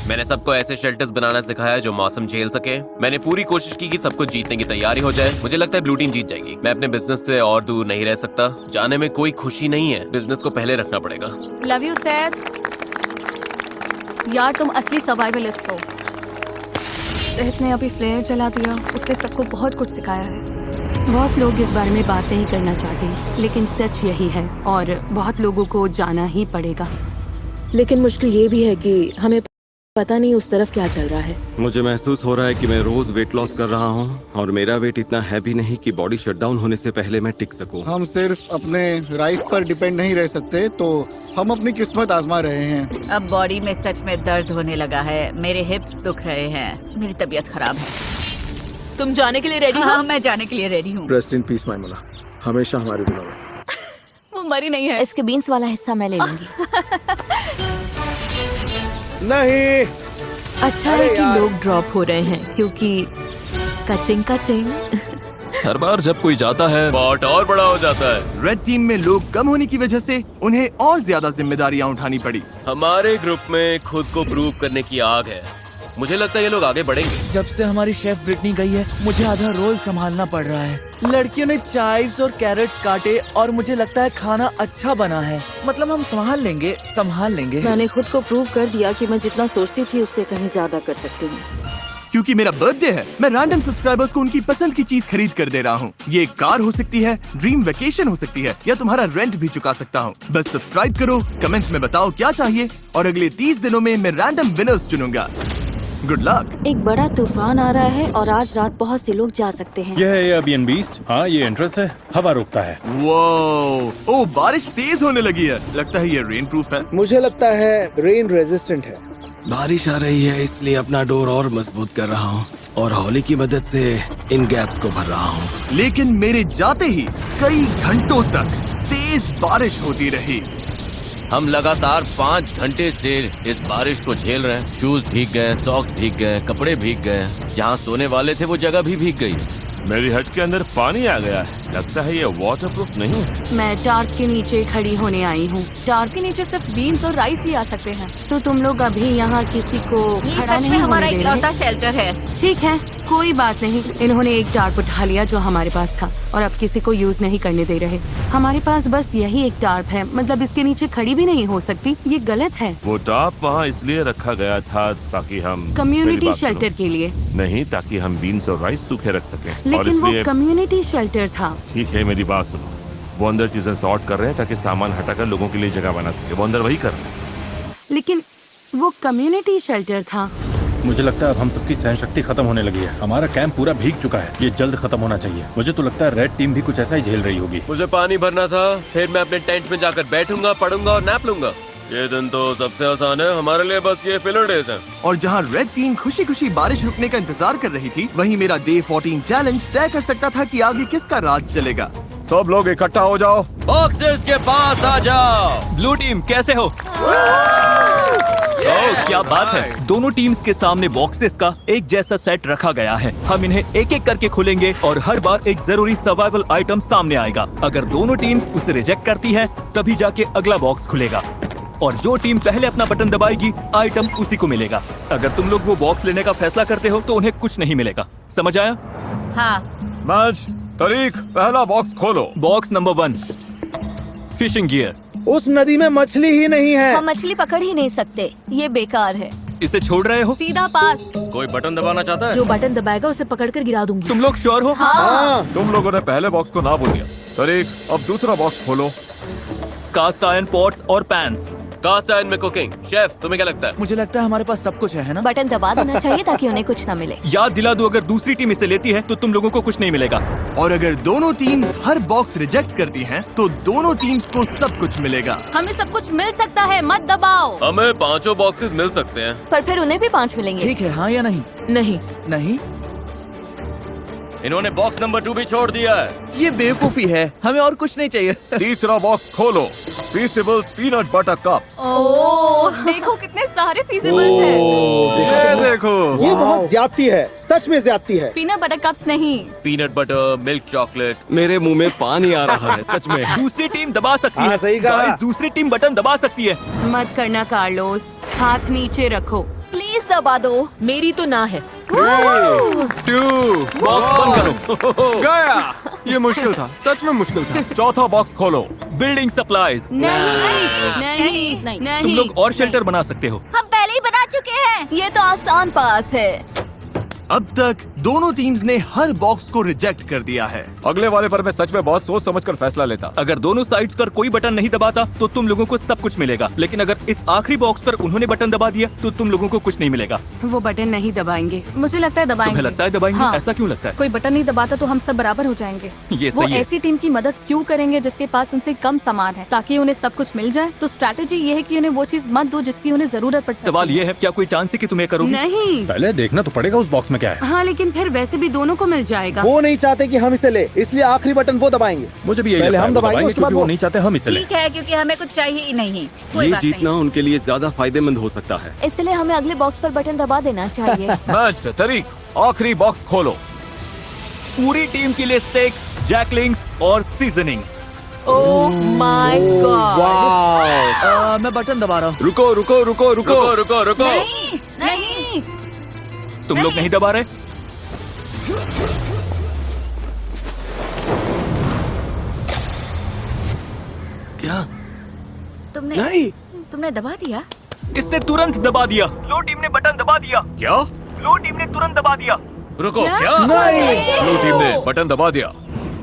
मैंने सबको ऐसे शेल्टर्स बनाना सिखाया जो मौसम झेल सके। मैंने पूरी कोशिश की कि सबको जीतने की तैयारी हो जाए। मुझे लगता है ब्लू टीम जीत जाएगी। मैं अपने बिजनेस से और दूर नहीं रह सकता। जाने में कोई खुशी नहीं है। बिजनेस को पहले रखना पड़ेगा। Love you Saeed. यार तुम असली सर्वाइवलिस्ट हो। सेथ ने अभी फ्लेयर जला दिया। उसने सबको बहुत कुछ सिखाया है। बहुत लोग इस बारे में बात नहीं करना चाहते, लेकिन सच यही है और बहुत लोगों को जाना ही पड़ेगा। लेकिन मुश्किल ये भी है कि हमें पता नहीं उस तरफ क्या चल रहा है। मुझे महसूस हो रहा है कि मैं रोज वेट लॉस कर रहा हूँ और मेरा वेट इतना हैवी नहीं कि बॉडी शटडाउन होने से पहले मैं टिक सकूं। हम सिर्फ अपने राइफ पर डिपेंड नहीं रह सकते, तो हम अपनी किस्मत आजमा रहे हैं। अब बॉडी में सच में दर्द होने लगा है। मेरे हिप्स दुख रहे हैं। मेरी तबीयत खराब है। तुम जाने के लिए रेडी हो? हाँ, मैं जाने के लिए रेडी हूँ। रेस्ट इन पीस मैमुना, हमेशा हमारे दिलों में। वो मरी नहीं है। इसके बीन्स वाला हिस्सा मैं ले लूंगी। नहीं, अच्छा है कि लोग ड्रॉप हो रहे हैं क्योंकि कचिंग हर बार जब कोई जाता है पॉट और बड़ा हो जाता है। रेड टीम में लोग कम होने की वजह से उन्हें और ज्यादा जिम्मेदारियां उठानी पड़ी। हमारे ग्रुप में खुद को प्रूव करने की आग है। मुझे लगता है ये लोग आगे बढ़ेंगे। जब से हमारी शेफ ब्रिटनी गई है मुझे आधा रोल संभालना पड़ रहा है। लड़कियों ने चाइव्स और कैरेट्स काटे और मुझे लगता है खाना अच्छा बना है। मतलब हम संभाल लेंगे। मैंने खुद को प्रूव कर दिया कि मैं जितना सोचती थी उससे कहीं ज्यादा कर सकती हूँ। क्योंकि मेरा बर्थडे है, मैं रैंडम सब्सक्राइबर्स को उनकी पसंद की चीज खरीद कर दे रहा हूँ। ये एक कार हो सकती है, ड्रीम वेकेशन हो सकती है, या तुम्हारा रेंट भी चुका सकता हूँ। बस सब्सक्राइब करो, कमेंट में बताओ क्या चाहिए, और अगले 30 दिनों में मैं रैंडम विनर्स चुनूंगा। Good luck. एक बड़ा तूफान आ रहा है और आज रात बहुत से लोग जा सकते हैं। यह है एयरबीएनबी। हाँ, ये एंट्रेंस है, हवा रोकता है। वो ओ बारिश तेज होने लगी है, लगता है ये रेन प्रूफ है। मुझे लगता है रेन रेजिस्टेंट है। बारिश आ रही है इसलिए अपना डोर और मजबूत कर रहा हूँ और हॉली की मदद से इन गैप्स को भर रहा हूँ। लेकिन मेरे जाते ही कई घंटों तक तेज बारिश होती रही। हम लगातार 5 घंटे से इस बारिश को झेल रहे हैं। शूज भीग गए, सॉक्स भीग गए, कपड़े भीग गए। जहाँ सोने वाले थे वो जगह भी भीग गई। मेरी हट के अंदर पानी आ गया है। लगता है ये वाटरप्रूफ नहीं है। मैं टार्प के नीचे खड़ी होने आई हूँ। टार्प के नीचे सिर्फ बीन्स और राइस ही आ सकते हैं। तो तुम लोग अभी यहाँ किसी को खड़ा नहीं होने दे रहे? शेल्टर है। ठीक है, कोई बात नहीं। इन्होंने एक टार्प उठा लिया जो हमारे पास था और अब किसी को यूज नहीं करने दे रहे। हमारे पास बस यही एक टार्प है, मतलब इसके नीचे खड़ी भी नहीं हो सकती। ये गलत है। वो टाप वहाँ इसलिए रखा गया था ताकि हम कम्युनिटी शेल्टर के लिए नहीं, ताकि हम बीन्स और राइस सूखे रख सकें। और लेकिन वो इसलिए कम्युनिटी शेल्टर था। ठीक है, मेरी बात सुनो। वो अंदर चीजें सॉर्ट कर रहे हैं ताकि सामान हटाकर लोगों के लिए जगह बना सके। वो अंदर वही कर रहे हैं। लेकिन वो कम्युनिटी शेल्टर था। मुझे लगता है अब हम सबकी सहन शक्ति खत्म होने लगी है। हमारा कैंप पूरा भीग चुका है, ये जल्द खत्म होना चाहिए। मुझे तो लगता है रेड टीम भी कुछ ऐसा ही झेल रही होगी। मुझे पानी भरना था, फिर मैं अपने टेंट में जाकर बैठूंगा, पढ़ूंगा और नैप लूंगा। ये दिन तो सबसे आसान है हमारे लिए, बस ये फिलर डेज हैं। और जहाँ रेड टीम खुशी खुशी बारिश रुकने का इंतजार कर रही थी, वहीं मेरा डे 14 चैलेंज तय कर सकता था कि आगे किसका राज चलेगा। सब लोग इकट्ठा हो जाओ, बॉक्सेस के पास आ जाओ। ब्लू टीम कैसे हो? ओह, क्या बात है। दोनों टीम्स के सामने बॉक्सेस का एक जैसा सेट रखा गया है। हम इन्हें एक एक करके खोलेंगे और हर बार एक जरूरी सर्वाइवल आइटम सामने आएगा। अगर दोनों टीम्स उसे रिजेक्ट करती है तभी जाके अगला बॉक्स खुलेगा और जो टीम पहले अपना बटन दबाएगी आइटम उसी को मिलेगा। अगर तुम लोग वो बॉक्स लेने का फैसला करते हो तो उन्हें कुछ नहीं मिलेगा। समझ आया? हाँ। मैच तारीख, पहला बॉक्स खोलो। Box number 1, fishing gear. उस नदी में मछली ही नहीं है। हम मछली पकड़ ही नहीं सकते, ये बेकार है। इसे छोड़ रहे हो? सीधा पास। कोई बटन दबाना चाहता है? जो बटन दबाएगा उसे पकड़कर गिरा दूंगी। तुम लोग श्योर हो? हाँ। तुम लोगों ने पहले बॉक्स को ना बोल दिया। तारीख, अब दूसरा बॉक्स खोलो। कास्ट आयरन पॉट्स और पैन्स। कास्ट आयरन में कुकिंग। शेफ, तुम्हें क्या लगता है? मुझे लगता है हमारे पास सब कुछ है ना? बटन दबा देना चाहिए ताकि उन्हें कुछ न मिले। याद दिला दो, अगर दूसरी टीम इसे लेती है तो तुम लोगों को कुछ नहीं मिलेगा। और अगर दोनों टीम्स हर बॉक्स रिजेक्ट करती हैं, तो दोनों टीम्स को सब कुछ मिलेगा। हमें सब कुछ मिल सकता है, मत दबाओ। हमें 5 बॉक्सेस मिल सकते हैं। पर फिर उन्हें भी 5 मिलेंगे। ठीक है, हाँ या नहीं? नहीं। नहीं, इन्होंने बॉक्स नंबर 2 भी छोड़ दिया है। ये बेवकूफी है। हमें और कुछ नहीं चाहिए। तीसरा बॉक्स खोलो। फीस्टेबल्स पीनट बटर कप्स। ओह, देखो कितने सारे फीजिबल्स हैं। ये देखो, ये बहुत ज्यादती है, सच में ज्यादती है। पीनट बटर कप्स नहीं। Peanut butter, milk chocolate. मेरे मुंह में पानी आ रहा है सच में। दूसरी टीम दबा सकती हाँ, है। सही कहा। Guys, दूसरी टीम बटन दबा सकती है। मत करना कार्लोस, हाथ नीचे रखो। प्लीज दबा दो। मेरी तो ना है। 2, बॉक्स बंद करो। गया। ये मुश्किल था, सच में मुश्किल था। चौथा बॉक्स खोलो। Building supplies. नहीं, नहीं। तुम लोग और शेल्टर बना सकते हो। हम पहले ही बना चुके हैं। ये तो आसान पास है। अब तक दोनों टीम्स ने हर बॉक्स को रिजेक्ट कर दिया है। अगले वाले पर मैं सच में बहुत सोच समझकर फैसला लेता। अगर दोनों साइड्स पर कोई बटन नहीं दबाता तो तुम लोगों को सब कुछ मिलेगा, लेकिन अगर इस आखिरी बॉक्स पर उन्होंने बटन दबा दिया तो तुम लोगों को कुछ नहीं मिलेगा। वो बटन नहीं दबाएंगे। मुझे लगता है दबाएंगे। तुम्हें लगता है दबाएंगे? हाँ। ऐसा क्यों लगता है? कोई बटन नहीं दबाता तो हम सब बराबर हो जाएंगे। ये वो सही है। ऐसी टीम की मदद क्यों करेंगे जिसके पास उनसे कम सामान है, ताकि उन्हें सब कुछ मिल जाए। तो स्ट्रैटेजी ये है कि उन्हें वो चीज मत दो जिसकी उन्हें जरूरत पड़ सकती है। सवाल ये है, क्या कोई चांस है कि तुम्हें करोगे? नहीं। पहले देखना तो पड़ेगा उस बॉक्स में क्या है। हाँ, लेकिन फिर वैसे भी दोनों को मिल जाएगा। वो नहीं चाहते कि हम इसे ले, इसलिए आखिरी बटन वो दबाएंगे। मुझे भी यही पहले लगता है, हम वो दबाएंगे, उसके बाद क्योंकि वो वो। नहीं चाहते हम इसे लें। है, क्योंकि हमें कुछ चाहिए ही नहीं। ये जीतना उनके लिए ज्यादा फायदेमंद हो सकता है। इसलिए हमें अगले बॉक्स पर बटन दबा देना चाहिए। मैच का तारीख, आखिरी बॉक्स खोलो। पूरी टीम के लिए स्टेक, जैकलिंग्स और सीजनिंग्स। Oh my God. मैं बटन दबा रहा हूँ। रुको रुको रुको रुको। रुको रुको रुको। नहीं। तुम लोग नहीं दबा रहे? क्या? तुमने दबा दिया? इसने तुरंत दबा दिया। लो टीम ने बटन दबा दिया। क्या? लो टीम ने तुरंत दबा दिया। रुको, क्या? ब्लू टीम ने बटन दबा दिया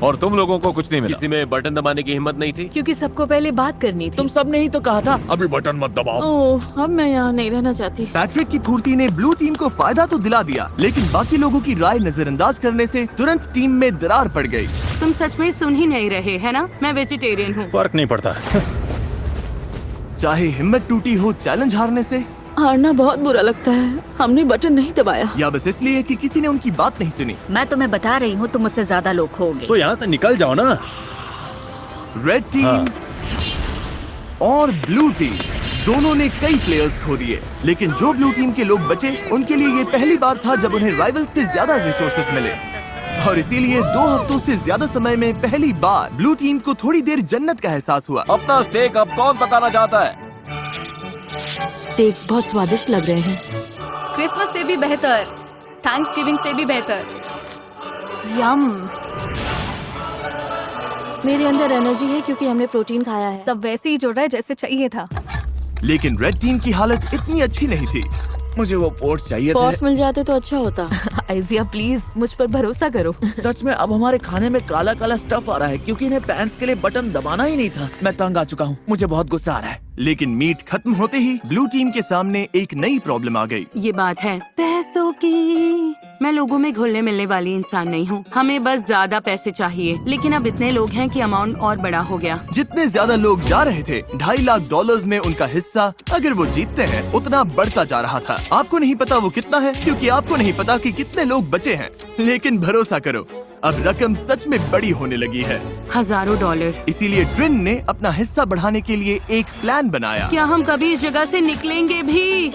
और तुम लोगों को कुछ नहीं मिला। किसी में बटन दबाने की हिम्मत नहीं थी? क्योंकि सबको पहले बात करनी थी। तुम सब ने ही तो कहा था। अभी बटन मत दबाओ। ओह, अब मैं यहाँ नहीं रहना चाहती। पैट्रिक की फुर्ती ने ब्लू टीम को फायदा तो दिला दिया, लेकिन बाकी लोगों की राय नजरअंदाज करने से तुरंत टीम में दरार पड़ गई। तुम सच में सुन ही नहीं रहे, है ना? मैं वेजिटेरियन हूँ। फर्क नहीं पड़ता। चाहे हिम्मत टूटी हो चैलेंज हारने से, हारना बहुत बुरा लगता है। हमने बटन नहीं दबाया। या बस इसलिए कि किसी ने उनकी बात नहीं सुनी। मैं तुम्हें बता रही हूँ, तुम मुझसे ज्यादा लोग होंगे। तो यहाँ से निकल जाओ ना। रेड टीम और ब्लू टीम दोनों ने कई प्लेयर्स खो दिए, लेकिन जो ब्लू टीम के लोग बचे उनके लिए ये पहली बार था जब उन्हें राइवल से ज्यादा रिसोर्सेस मिले, और इसीलिए 2 हफ्तों से ज्यादा समय में पहली बार ब्लू टीम को थोड़ी देर जन्नत का एहसास हुआ। अपना स्टेक अब कौन पकाना चाहता है? स्टेक्स बहुत स्वादिष्ट लग रहे हैं। क्रिसमस से भी बेहतर, थैंक्सगिविंग से भी बेहतर। यम। मेरे अंदर एनर्जी है क्योंकि हमने प्रोटीन खाया है। सब वैसे ही जुड़ रहा है जैसे चाहिए था। लेकिन रेड टीम की हालत इतनी अच्छी नहीं थी। मुझे वो पोर्ट्स चाहिए थे। पॉट्स मिल जाते तो अच्छा होता। आइजिया प्लीज मुझ पर भरोसा करो। सच में अब हमारे खाने में काला काला स्टफ आ रहा है क्योंकि इन्हें पैंट्स के लिए बटन दबाना ही नहीं था। मैं तंग आ चुका हूँ, मुझे बहुत गुस्सा आ रहा है। लेकिन मीट खत्म होते ही ब्लू टीम के सामने एक नई प्रॉब्लम आ गई। ये बात है पैसों की। मैं लोगों में घुलने मिलने वाली इंसान नहीं हूँ। हमें बस ज्यादा पैसे चाहिए, लेकिन अब इतने लोग हैं कि अमाउंट और बड़ा हो गया। जितने ज्यादा लोग जा रहे थे, $2.5 लाख में उनका हिस्सा अगर वो जीतते हैं उतना बढ़ता जा रहा था। आपको नहीं पता वो कितना है, क्योंकि आपको नहीं पता कि कितने लोग बचे हैं। लेकिन भरोसा करो, अब रकम सच में बड़ी होने लगी है। हजारों डॉलर। इसीलिए ट्रिन ने अपना हिस्सा बढ़ाने के लिए एक प्लान बनाया। क्या हम कभी इस जगह से निकलेंगे भी?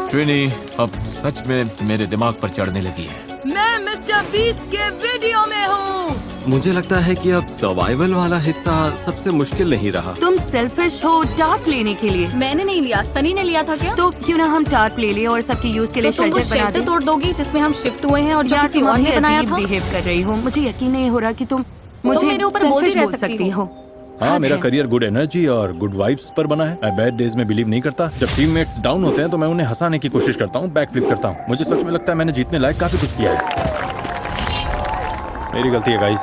ट्रिनी अब सच में मेरे दिमाग पर चढ़ने लगी है। मैं मिस्टर बीस्ट के वीडियो में हूँ। मुझे लगता है कि अब सर्वाइवल वाला हिस्सा सबसे मुश्किल नहीं रहा। तुम सेल्फिश हो टार्प लेने के लिए। मैंने नहीं लिया, सनी ने लिया था क्या? तो क्यों ना हम टार्प ले ले और सबके यूज के लिए तो तुम वो शेल्टर बना शेल्टर दें। तोड़ दोगी जिसमें हम शिफ्ट हुए हैं और जो यार किसी तुम और ने बनाया था? बिहेव कर रही हो। मुझे यकीन नहीं हो रहा कि तुम मुझे मेरे ऊपर बोलती selfish रह बोल सकती हो। हाँ, हद मेरा है। करियर गुड एनर्जी और गुड वाइब्स पर बना है। मैं बैड डेज में बिलीव नहीं करता। जब टीममेट्स डाउन होते हैं तो मैं उन्हें हंसाने की कोशिश करता हूँ, बैक फ्लिप करता हूँ। मुझे सच में लगता है मैंने जीतने लायक काफी कुछ किया है। मेरी गलती है गाइस।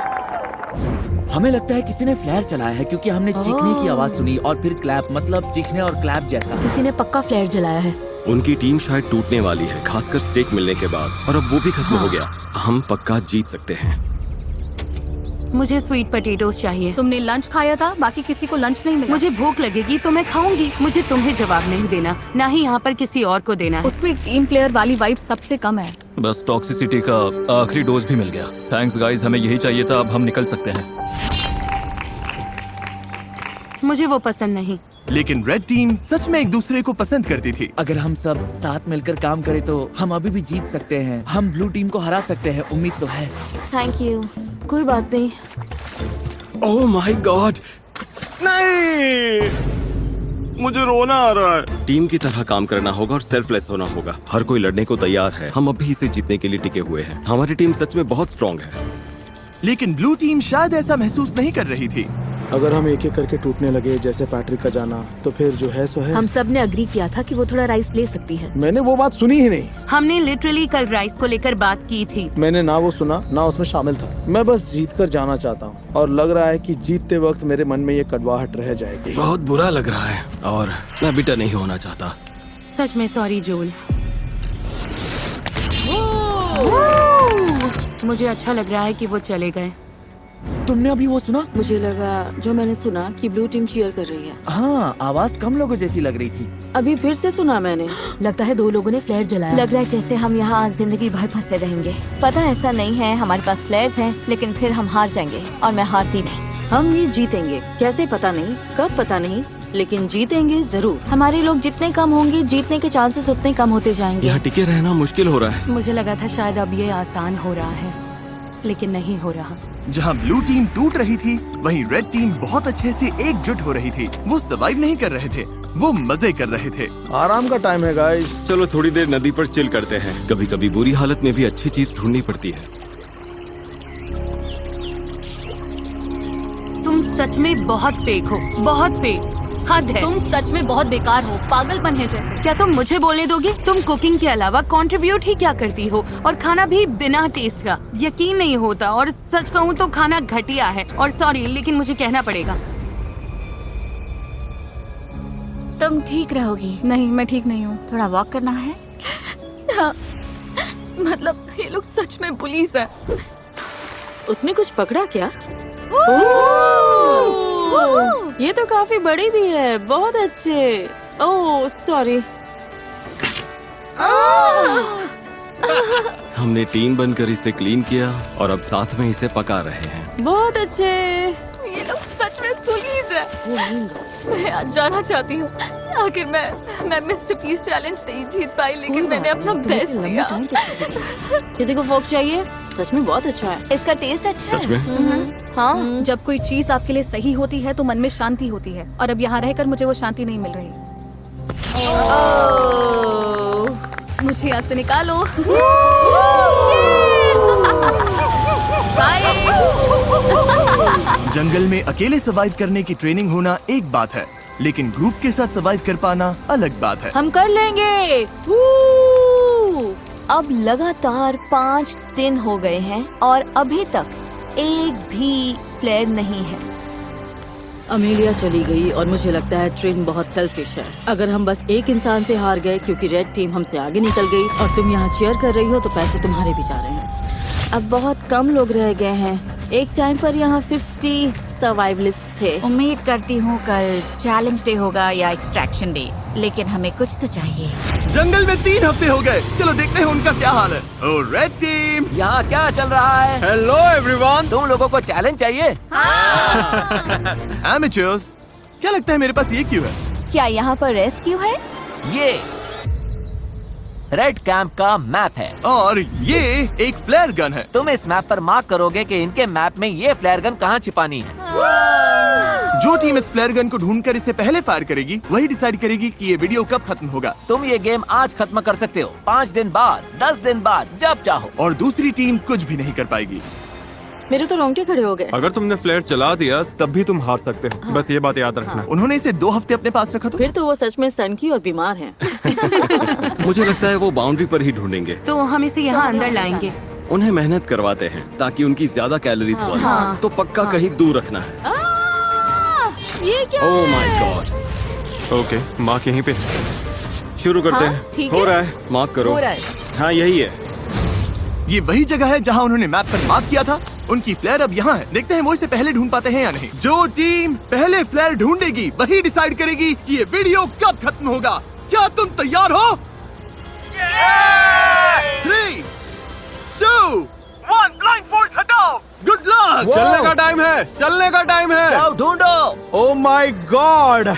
हमें लगता है किसी ने फ्लेयर चलाया है क्योंकि हमने चीखने की आवाज सुनी और फिर क्लैप, मतलब चीखने और क्लैप जैसा। किसी ने पक्का फ्लेयर जलाया है। उनकी टीम शायद टूटने वाली है, खासकर स्टेक मिलने के बाद, और अब वो भी खत्म हो गया। हम पक्का जीत सकते हैं। मुझे स्वीट पोटैटोस चाहिए। तुमने लंच खाया था, बाकी किसी को लंच नहीं मिला। मुझे भूख लगेगी तो मैं खाऊंगी। मुझे तुम्हें जवाब नहीं देना, ना ही यहाँ पर किसी और को देना है। उसमें टीम प्लेयर वाली वाइब सबसे कम है। बस टॉक्सिसिटी का आखिरी डोज भी मिल गया। थैंक्स गाइस, हमें यही चाहिए था। अब हम निकल सकते हैं। मुझे वो पसंद नहीं। लेकिन रेड टीम सच में एक दूसरे को पसंद करती थी। अगर हम सब साथ मिलकर काम करें तो हम अभी भी जीत सकते हैं। हम ब्लू टीम को हरा सकते हैं, उम्मीद तो है। Thank you. कोई बात नहीं। ओह माय गॉड, नहीं, मुझे रोना आ रहा है। टीम की तरह काम करना होगा और सेल्फलेस होना होगा। हर कोई लड़ने को तैयार है। हम अभी इसे जीतने के लिए टिके हुए हैं। हमारी टीम सच में बहुत स्ट्रांग है। लेकिन ब्लू टीम शायद ऐसा महसूस नहीं कर रही थी। अगर हम एक एक करके टूटने लगे जैसे पैट्रिक का जाना, तो फिर जो है सो है। हम सब ने अग्री किया था कि वो थोड़ा राइस ले सकती है। मैंने वो बात सुनी ही नहीं। हमने लिटरली कल राइस को लेकर बात की थी। मैंने ना वो सुना ना उसमें शामिल था। मैं बस जीत कर जाना चाहता हूँ और लग रहा है कि जीतते वक्त मेरे मन में ये कड़वाहट रह जाएगी। बहुत बुरा लग रहा है और मैं बिटर नहीं होना चाहता। सच में सॉरी जोल। मुझे अच्छा लग रहा है कि वो चले गए। तुमने अभी वो सुना? मुझे लगा जो मैंने सुना कि ब्लू टीम चीयर कर रही है। हाँ, आवाज कम लोगों जैसी लग रही थी। अभी फिर से सुना मैंने। लगता है 2 लोगों ने फ्लेयर जलाया। लग रहा है जैसे हम यहाँ जिंदगी भर फंसे रहेंगे। पता ऐसा नहीं है, हमारे पास फ्लेयर्स हैं, लेकिन फिर हम हार जाएंगे और मैं हारती नहीं। हम ये जीतेंगे, कैसे पता नहीं, कब पता नहीं, लेकिन जीतेंगे जरूर। हमारे लोग जितने कम होंगे, जीतने के चांसेस उतने कम होते जाएंगे। यहाँ टिके रहना मुश्किल हो रहा है। मुझे लगा था शायद अब ये आसान हो रहा है, लेकिन नहीं हो रहा। जहाँ ब्लू टीम टूट रही थी, वहीं रेड टीम बहुत अच्छे से एकजुट हो रही थी। वो सर्वाइव नहीं कर रहे थे, वो मजे कर रहे थे। आराम का टाइम है गाइस। चलो थोड़ी देर नदी पर चिल करते हैं। कभी कभी बुरी हालत में भी अच्छी चीज ढूंढनी पड़ती है। तुम सच में बहुत फेक हो, बहुत फेक। हद है। तुम सच में बहुत बेकार हो, पागलपन है जैसे। क्या तुम मुझे बोलने दोगे? तुम कुकिंग के अलावा कंट्रीब्यूट ही क्या करती हो, और खाना भी बिना टेस्ट का। यकीन नहीं होता, और सच कहूँ तो खाना घटिया है। और सॉरी, लेकिन मुझे कहना पड़ेगा। तुम ठीक रहोगी? नहीं, मैं ठीक नहीं हूँ। थोड़ा वॉक करना है? हाँ, मतलब ये लोग सच में पुलिस है। उसने कुछ पकड़ा क्या? ये तो काफी बड़ी भी है। बहुत अच्छे। Oh sorry. हमने टीम बनकर इसे क्लीन किया और अब साथ में इसे पका रहे हैं। बहुत अच्छे। ये लोग सच में पुलिस है। मैं आज जाना चाहती हूँ। आखिर मैं मिस्टर पीस चैलेंज नहीं जीत पाई, लेकिन मैंने अपना बेस्ट दिया। किसी को फोक चाहिए? सच में बहुत अच्छा है। इसका टेस्ट अच्छा सच है। में? हाँ, जब कोई चीज आपके लिए सही होती है तो मन में शांति होती है, और अब यहाँ रहकर मुझे वो शांति नहीं मिल रही। मुझे यहाँ से निकालो। जंगल में अकेले सर्वाइव करने की ट्रेनिंग होना एक बात है, लेकिन ग्रुप के साथ सर्वाइव कर पाना अलग बात है। हम कर लेंगे। अब लगातार 5 दिन हो गए हैं और अभी तक एक भी फ्लेयर नहीं है। अमेलिया चली गई और मुझे लगता है ट्रेन बहुत सेल्फिश है। अगर हम बस एक इंसान से हार गए क्योंकि रेड टीम हमसे आगे निकल गई और तुम यहाँ चीयर कर रही हो, तो पैसे तुम्हारे भी जा रहे हैं। अब बहुत कम लोग रह गए हैं। एक टाइम पर यहाँ 50 सर्वाइवलिस्ट थे। उम्मीद करती हूँ कल चैलेंज डे होगा या एक्सट्रैक्शन डे, लेकिन हमें कुछ तो चाहिए। जंगल में 3 हफ्ते हो गए। चलो देखते हैं उनका क्या हाल है। ओ रेड टीम, यहाँ क्या चल रहा है? Hello everyone. तुम लोगों को चैलेंज चाहिए? एमेचर्स, क्या लगता है मेरे पास ये क्यों है? क्या यहाँ पर रेस्क्यू है? ये रेड कैंप का मैप है और ये एक फ्लेयर गन है। तुम इस मैप पर मार्क करोगे कि इनके मैप में ये फ्लेयर गन कहाँ छिपानी है। जो टीम इस फ्लेयर गन को ढूंढकर इसे पहले फायर करेगी, वही डिसाइड करेगी कि ये वीडियो कब खत्म होगा। तुम ये गेम आज खत्म कर सकते हो, 5 दिन बाद, 10 दिन बाद, जब चाहो। और दूसरी टीम कुछ भी नहीं कर पाएगी। मेरे तो रोंगटे खड़े हो गए। अगर तुमने फ्लेयर चला दिया तब भी तुम हार सकते हो। बस ये बात याद रखना। उन्होंने इसे 2 हफ्ते अपने पास रखा। तो फिर तो वो सच में सनकी और बीमार हैं। मुझे लगता है वो बाउंड्री पर ही ढूंढेंगे। तो हम इसे यहाँ अंदर लाएंगे। उन्हें मेहनत करवाते हैं ताकि उनकी ज्यादा कैलोरीज बढ़े। तो पक्का कहीं दूर रखना है। ये क्या? Oh my God. Okay, mark यहीं पे। शुरू करते हाँ, हैं। ठीक हो है। रहा है, मार्क करो। हो रहा है। हाँ यही है। ये वही जगह है जहाँ उन्होंने मैप पर मार्क किया था। उनकी फ्लेयर अब यहाँ है। देखते हैं वो इसे पहले ढूंढ पाते हैं या नहीं। जो टीम पहले फ्लेयर ढूंढेगी वही डिसाइड करेगी कि ये वीडियो कब खत्म होगा। क्या तुम तैयार हो? 3, 2, 1, ब्लाइंडफोल्ड हटाओ। Good luck. चलने का टाइम है, चलने का टाइम है। जाओ ढूंढो। Oh my God.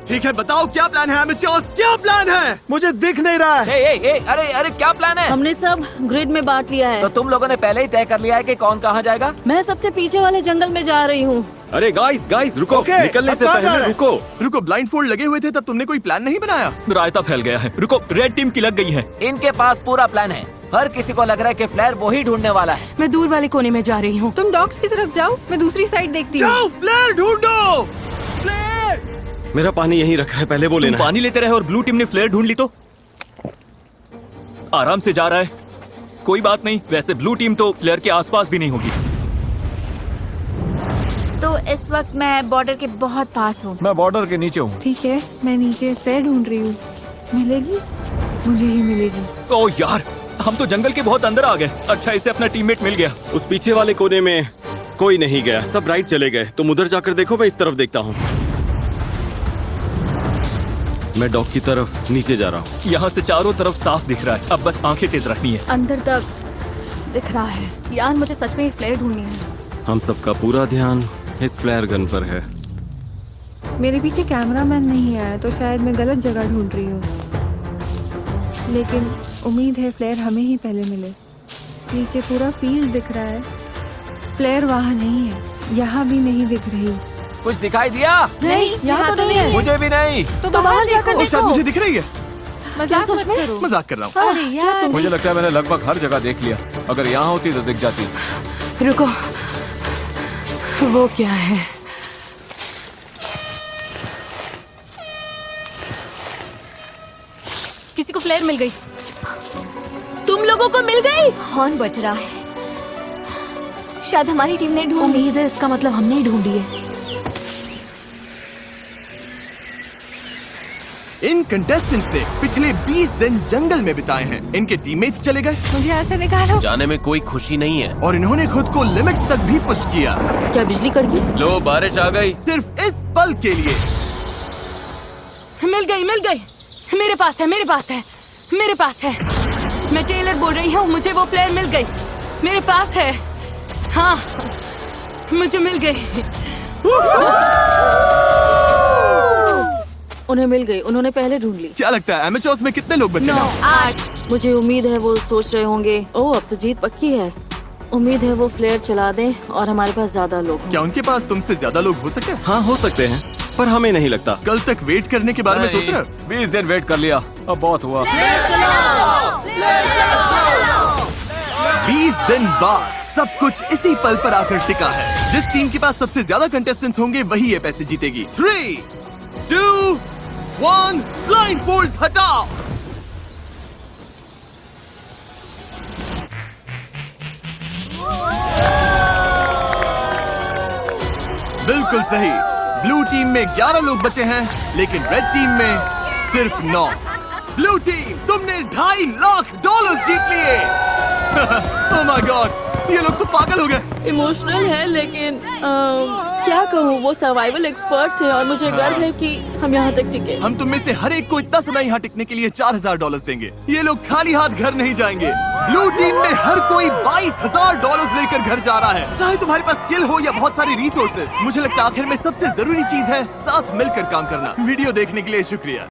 ठीक है, बताओ क्या प्लान है एमेचर्स, क्या प्लान है? मुझे दिख नहीं रहा है। अरे क्या प्लान है? हमने सब ग्रिड में बांट लिया है। तो तुम लोगों ने पहले ही तय कर लिया है कि कौन कहाँ जाएगा? मैं सबसे पीछे वाले जंगल में जा रही हूँ। अरे गाइस रुको। Okay, निकलने अब से कहाँ जा पहले रहे हैं? रुको। ब्लाइंडफोल्ड लगे हुए थे तब तुमने कोई प्लान नहीं बनाया? रायता फैल गया है। रुको, रेड टीम की लग गई है। इनके पास पूरा प्लान है। हर किसी को लग रहा है कि फ्लेयर वो ही ढूंढने वाला है। मैं दूर वाले कोने में जा रही हूँ। तुम डॉग्स की तरफ जाओ, मैं दूसरी साइड देखती हूँ। जाओ फ्लेयर ढूंढो। फ्लेयर। मेरा पानी यहीं रखा है, पहले वो तुम लेना है। पानी लेते रहे और ब्लू टीम ने फ्लेयर ढूंढ ली तो आराम से जा रहा है। कोई बात नहीं, वैसे ब्लू टीम तो फ्लेयर के आसपास भी नहीं होगी। तो इस वक्त मैं बॉर्डर के बहुत पास हूँ। मैं बॉर्डर के नीचे हूँ। ठीक है, मैं नीचे फ्लेयर ढूंढ रही हूँ। मिलेगी? मुझे ही मिलेगी। ओह यार, हम तो जंगल के बहुत अंदर आ गए। अच्छा, इसे अपना टीममेट मिल गया। उस पीछे वाले कोने में कोई नहीं गया, सब राइट चले गए। तुम उधर जाकर देखो, मैं इस तरफ देखता हूँ। मैं डॉग की तरफ नीचे जा रहा हूँ। यहाँ से चारों तरफ साफ दिख रहा है। अब बस आंखें तेज रखनी है। अंदर तक दिख रहा है। यार मुझे सच में ये फ्लेयर ढूंढनी है। हम सबका पूरा ध्यान इस फ्लेयर गन पर है। मेरे पीछे कैमरामैन नहीं आया तो शायद मैं गलत जगह ढूंढ रही हूँ, लेकिन उम्मीद है फ्लेयर हमें ही पहले मिले। नीचे पूरा फील्ड दिख रहा है। फ्लेयर वहाँ नहीं है, यहाँ भी नहीं दिख रही। कुछ दिखाई दिया? नहीं, यहाँ तो नहीं है। मुझे भी नहीं। तो बाहर जाकर ओ, शायद मुझे दिख रही है। मजाक मत करो। मजाक कर रहा हूँ। अरे यार, मुझे लगता है मैंने लगभग हर जगह देख लिया। अगर यहाँ होती तो दिख जाती। रुको, वो क्या है? किसी को फ्लेयर मिल गई। तुम लोगों को मिल गई? हॉर्न बज रहा है, शायद हमारी टीम ने ढूंढ ली। उम्मीद है इसका मतलब हमने ही ढूंढी है। इन कंटेस्टेंट्स ने पिछले 20 दिन जंगल में बिताए हैं। इनके टीममेट्स चले गए मुझे ऐसे निकालो। जाने में कोई खुशी नहीं है। और इन्होंने खुद को लिमिट्स तक भी पुश किया, क्या बिजली कड़ गई? लो बारिश आ गई। सिर्फ इस पल के लिए। मिल गई, मिल गई। मेरे पास है, मेरे पास है, मेरे पास है। मैं टेलर बोल रही हूँ, मुझे वो प्लेयर मिल गई। मेरे पास है, हाँ, मुझे मिल गई। उन्हें मिल गई, उन्होंने पहले ढूंढ ली। क्या लगता है एमेचोर्स में कितने लोग बचे हैं? 8। मुझे उम्मीद है वो सोच रहे होंगे, ओह अब तो जीत पक्की है। उम्मीद है वो फ्लेयर चला दें और हमारे पास ज्यादा लोग हों। क्या उनके पास तुमसे ज्यादा लोग हो सकते हैं? हाँ हो सकते हैं, पर हमें नहीं लगता। कल तक वेट करने के बारे में सोच रहे हो? 20 दिन वेट कर लिया, अब बहुत हुआ। 20 दिन बाद सब कुछ इसी पल पर आकर टिका है। जिस टीम के पास सबसे ज्यादा कंटेस्टेंट्स होंगे वही ये पैसे जीतेगी। 3, 2, 1, ब्लाइंडफोल्ड्स हटाओ। बिल्कुल सही। ब्लू टीम में 11 लोग बचे हैं, लेकिन रेड टीम में सिर्फ 9। ब्लू टीम, तुमने $2.5 लाख जीत लिए। ओह माय गॉड, ये लोग तो पागल हो गए। इमोशनल है, लेकिन क्या कहूँ, वो सर्वाइवल एक्सपर्ट्स हैं और मुझे गर्व है कि हम यहाँ तक टिके। हम तुम में से हर एक को इतना समय यहाँ टिकने के लिए $4000 देंगे। ये लोग खाली हाथ घर नहीं जाएंगे। ब्लू टीम में हर कोई $22000 लेकर घर जा रहा है, चाहे तुम्हारे पास स्किल हो या बहुत सारी रिसोर्सेज। मुझे लगता है आखिर में सबसे जरूरी चीज है साथ मिलकर काम करना। वीडियो देखने के लिए शुक्रिया।